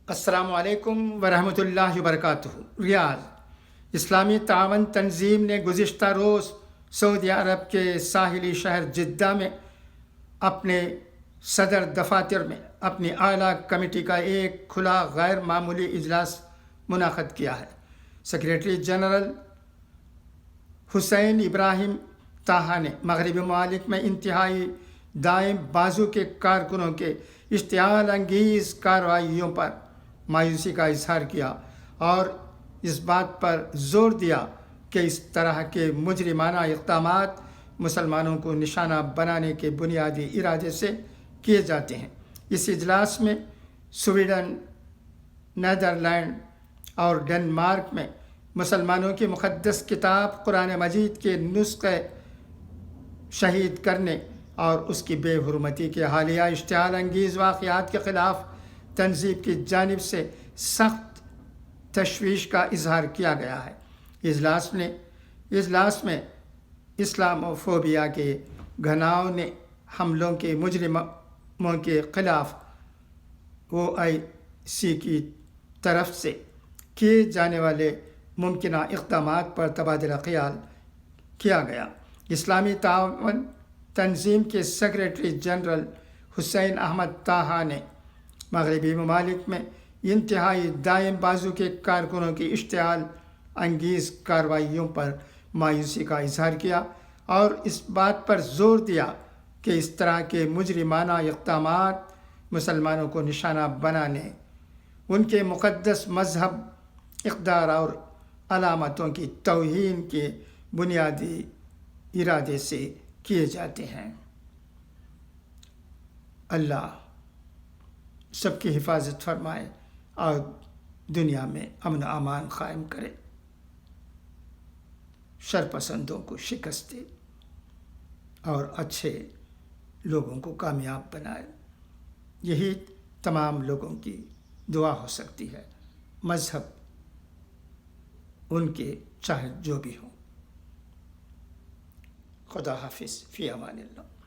السلام علیکم ورحمۃ اللہ وبرکاتہ۔ ریاض اسلامی تعاون تنظیم نے گزشتہ روز سعودی عرب کے ساحلی شہر جدہ میں اپنے صدر دفاتر میں اپنی اعلیٰ کمیٹی کا ایک کھلا غیر معمولی اجلاس منعقد کیا ہے۔ سیکریٹری جنرل حسین ابراہیم طاہا نے مغربی ممالک میں انتہائی دائیں بازو کے کارکنوں کے اشتعال انگیز کارروائیوں پر مایوسی کا اظہار کیا اور اس بات پر زور دیا کہ اس طرح کے مجرمانہ اقدامات مسلمانوں کو نشانہ بنانے کے بنیادی ارادے سے کیے جاتے ہیں۔ اس اجلاس میں سویڈن، نیدرلینڈ اور ڈنمارک میں مسلمانوں کی مقدس کتاب قرآن مجید کے نسخے شہید کرنے اور اس کی بے حرمتی کے حالیہ اشتعال انگیز واقعات کے خلاف تنظیم کی جانب سے سخت تشویش کا اظہار کیا گیا ہے۔ اجلاس میں اسلاموفوبیا کے گھناؤنے حملوں کے مجرموں کے خلاف OIC کی طرف سے کیے جانے والے ممکنہ اقدامات پر تبادلہ خیال کیا گیا۔ اسلامی تعاون تنظیم کے سیکریٹری جنرل حسین احمد طاہا نے مغربی ممالک میں انتہائی دائیں بازو کے کارکنوں کی اشتعال انگیز کارروائیوں پر مایوسی کا اظہار کیا اور اس بات پر زور دیا کہ اس طرح کے مجرمانہ اقدامات مسلمانوں کو نشانہ بنانے، ان کے مقدس مذہب، اقدار اور علامتوں کی توہین کے بنیادی ارادے سے کیے جاتے ہیں۔ اللہ سب کی حفاظت فرمائے اور دنیا میں امن و امان قائم کرے، شرپسندوں کو شکست دے اور اچھے لوگوں کو کامیاب بنائے۔ یہی تمام لوگوں کی دعا ہو سکتی ہے، مذہب ان کے چاہے جو بھی ہو۔ خدا حافظ، فی امان اللہ۔